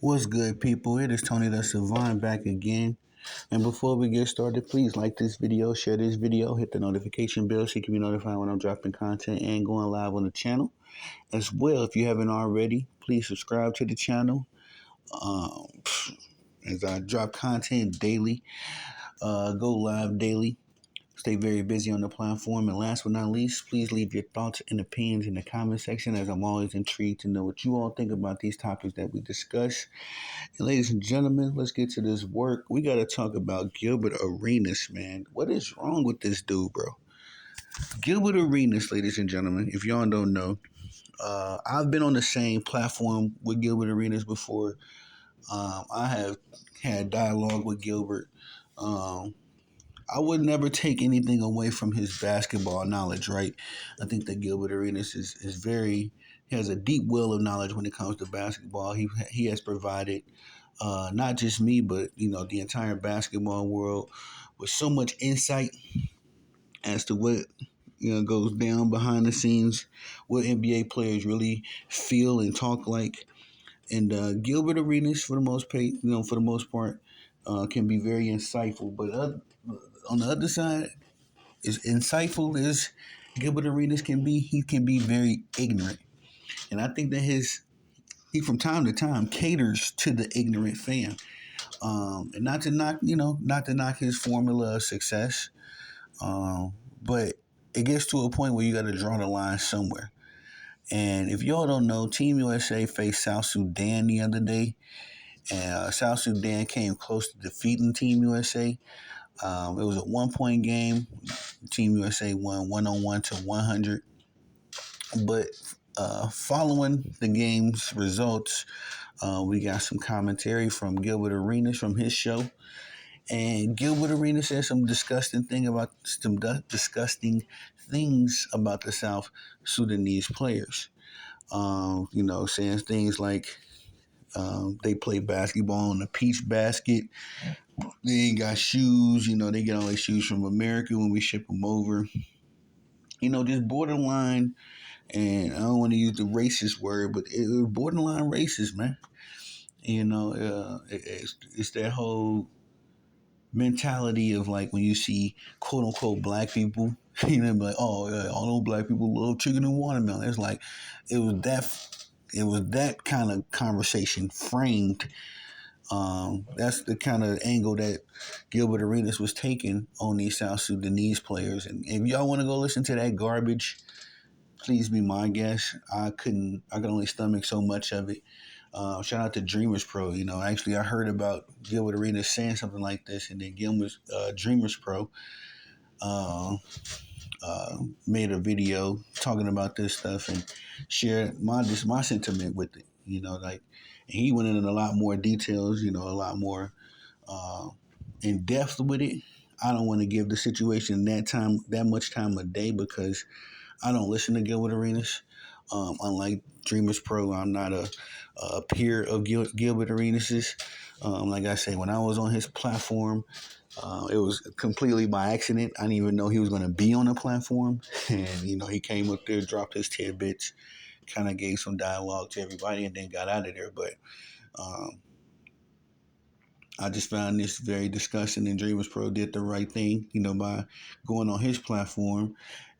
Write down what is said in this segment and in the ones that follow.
What's good, people? It is Tony the Savant back again. And before we get started, please like this video, share this video, hit the notification bell so you can be notified when I'm dropping content and going live on the channel. As well, if you haven't already, please subscribe to the channel. Um, as I drop content daily, go live daily. Stay very busy on the platform. And last but not least, please leave your thoughts and opinions in the comment section, as I'm always intrigued to know what you all think about these topics that we discuss. And ladies and gentlemen, let's get to this work. We got to talk about Gilbert Arenas, man. What is wrong with this dude, bro? Gilbert Arenas, ladies and gentlemen, if y'all don't know, I've been on the same platform with Gilbert Arenas before. I have had dialogue with Gilbert. Um, I would never take anything away from his basketball knowledge, right? I think that Gilbert Arenas is very, he has a deep well of knowledge when it comes to basketball. He has provided not just me, but the entire basketball world with so much insight as to what goes down behind the scenes, what NBA players really feel and talk like. And Gilbert Arenas, for the most part, can be very insightful. But on the other side, as insightful as Gilbert Arenas can be, he can be very ignorant. And I think that he from time to time caters to the ignorant fan. And not to knock his formula of success, but it gets to a point where you got to draw the line somewhere. And if y'all don't know, Team USA faced South Sudan the other day, and South Sudan came close to defeating Team USA. It was a 1 point game. Team USA won 101 to 100. But following the game's results, we got some commentary from Gilbert Arenas from his show. And Gilbert Arenas said some disgusting things about the South Sudanese players. Saying things like they play basketball in a peach basket. They ain't got shoes. They get all their shoes from America when we ship them over. Just borderline. And I don't want to use the racist word, but it was borderline racist, man. It's that whole mentality of like when you see quote unquote black people, like, oh yeah, all those black people love chicken and watermelon. It's like it was that kind of conversation framed. That's the kind of angle that Gilbert Arenas was taking on these South Sudanese players. And if y'all want to go listen to that garbage, please be my guest. I could only stomach so much of it. Shout out to Dreamers Pro. Actually, I heard about Gilbert Arenas saying something like this, and then Dreamers Pro made a video talking about this stuff and shared my sentiment with it. And he went into a lot more details. A lot more in depth with it. I don't want to give the situation that much time a day because I don't listen to Gilbert Arenas. Unlike Dreamers Pro, I'm not a peer of Gilbert Arenas's. Like I say, when I was on his platform, it was completely by accident. I didn't even know he was going to be on the platform. And, he came up there, dropped his tidbits, kind of gave some dialogue to everybody, and then got out of there. But I just found this very disgusting, and Dreamers Pro did the right thing, by going on his platform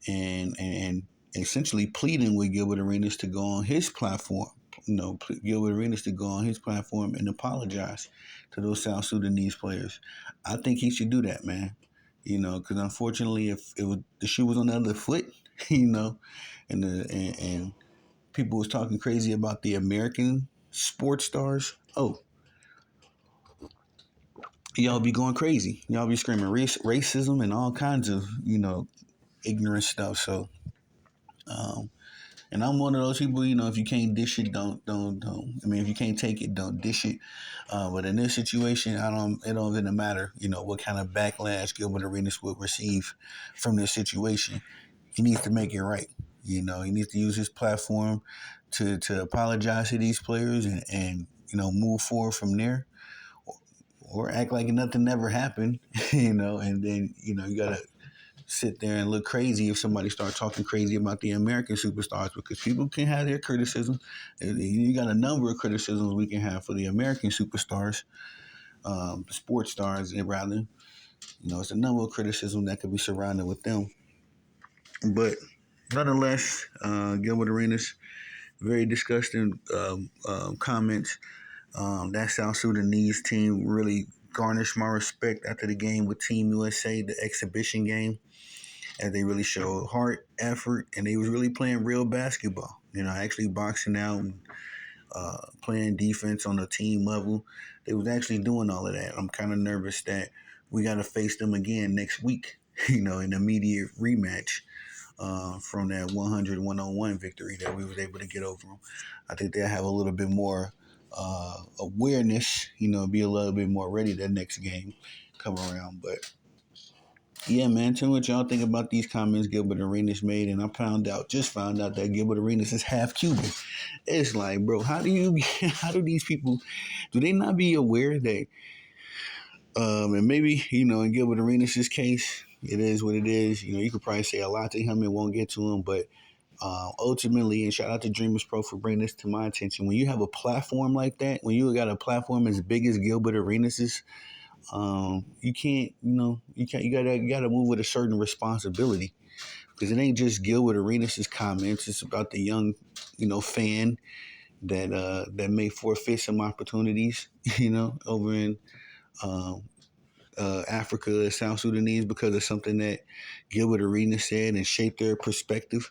and essentially pleading with Gilbert Arenas to go on his platform. Gilbert Arenas to go on his platform and apologize to those South Sudanese players. I think he should do that, man. Because unfortunately, if the shoe was on the other foot, and people was talking crazy about the American sports stars. Oh, y'all be going crazy. Y'all be screaming racism and all kinds of ignorant stuff. So, and I'm one of those people. If you can't dish it, don't. I mean, if you can't take it, don't dish it. But in this situation, it don't even matter. What kind of backlash Gilbert Arenas will receive from this situation. He needs to make it right. He needs to use his platform to apologize to these players and move forward from there. Or act like nothing never happened, and then you gotta sit there and look crazy if somebody starts talking crazy about the American superstars, because people can have their criticism. You got a number of criticisms we can have for the American superstars, sports stars, rather. It's a number of criticism that could be surrounded with them. But nonetheless, Gilbert Arenas, very disgusting comments. That South Sudanese team really garnished my respect after the game with Team USA, the exhibition game, as they really showed heart, effort, and they was really playing real basketball. Actually boxing out and playing defense on a team level. They was actually doing all of that. I'm kind of nervous that we got to face them again next week, in an immediate rematch from that 100-101 victory that we was able to get over them. I think they'll have a little bit more awareness, be a little bit more ready that next game come around. But yeah, man, tell me what y'all think about these comments Gilbert Arenas made. And I just found out that Gilbert Arenas is half Cuban. It's like, bro, how do these people, do they not be aware that, and maybe, in Gilbert Arenas' case, it is what it is. You could probably say a lot to him, it won't get to him, but ultimately, and shout out to Dreamers Pro for bringing this to my attention. When you have a platform like that, when you got a platform as big as Gilbert Arenas's, you can't, you gotta move with a certain responsibility, because it ain't just Gilbert Arenas' comments. It's about the young, fan that may forfeit some opportunities, over in Africa, South Sudanese, because of something that Gilbert Arenas said and shaped their perspective.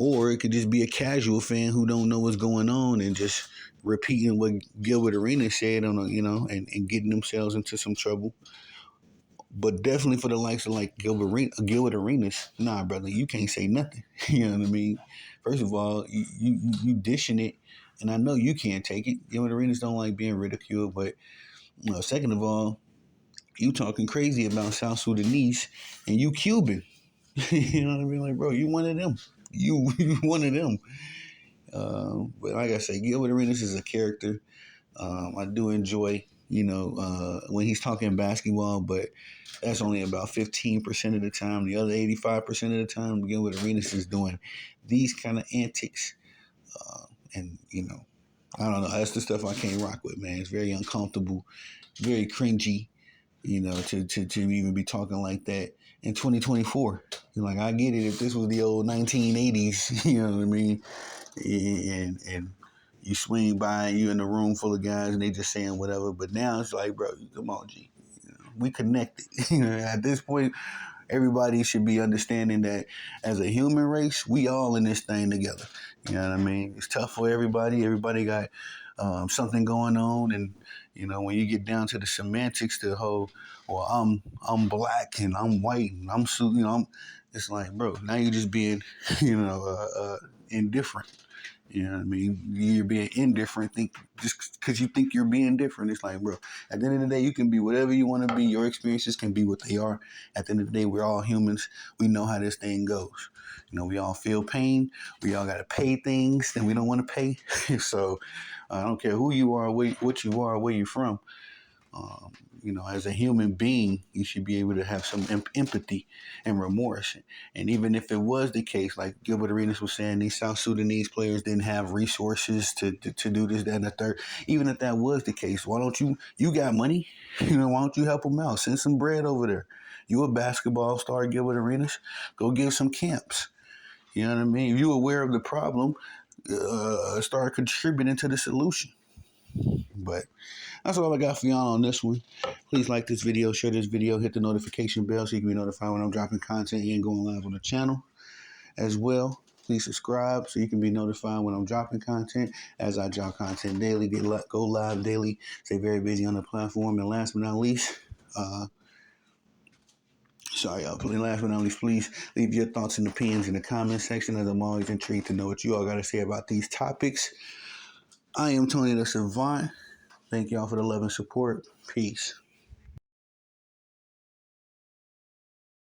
Or it could just be a casual fan who don't know what's going on and just repeating what Gilbert Arenas said and getting themselves into some trouble. But definitely for the likes of like Gilbert Arenas, nah, brother, you can't say nothing. You know what I mean? First of all, you dishing it, and I know you can't take it. Gilbert Arenas don't like being ridiculed, but second of all, you talking crazy about South Sudanese, and you Cuban. You know what I mean? Like, bro, you one of them. You one of them. But like I say, Gilbert Arenas is a character. I do enjoy, when he's talking basketball, but that's only about 15% of the time. The other 85% of the time, Gilbert Arenas is doing these kind of antics. And, I don't know. That's the stuff I can't rock with, man. It's very uncomfortable, very cringy, to even be talking like that in 2024. Like, I get it if this was the old 1980s, you know what I mean? And you swing by and you in a room full of guys and they just saying whatever. But now it's like, bro, come on, G. We connected. At this point, everybody should be understanding that as a human race, we all in this thing together. You know what I mean? It's tough for everybody. Everybody got something going on, and when you get down to the semantics, the whole, well, I'm black and I'm white and it's like, bro, now you're just being, indifferent. You know what I mean? You're being indifferent just because you think you're being different. It's like, bro, at the end of the day, you can be whatever you want to be. Your experiences can be what they are. At the end of the day, we're all humans. We know how this thing goes. We all feel pain. We all got to pay things that we don't want to pay. So I don't care who you are, what you are, where you're from. As a human being, you should be able to have some empathy and remorse. And even if it was the case, like Gilbert Arenas was saying, these South Sudanese players didn't have resources to do this, that, and the third. Even if that was the case, why don't you got money? Why don't you help them out? Send some bread over there. You a basketball star, Gilbert Arenas? Go give some camps. You know what I mean? If you're aware of the problem, start contributing to the solution. But that's all I got for y'all on this one. Please like this video, share this video, hit the notification bell so you can be notified when I'm dropping content and going live on the channel as well. Please subscribe so you can be notified when I'm dropping content. As I drop content daily, go live daily, stay very busy on the platform. And last but not least, please leave your thoughts and opinions in the comment section, as I'm always intrigued to know what you all got to say about these topics. I am Tony the Savant. Thank y'all for the love and support. Peace.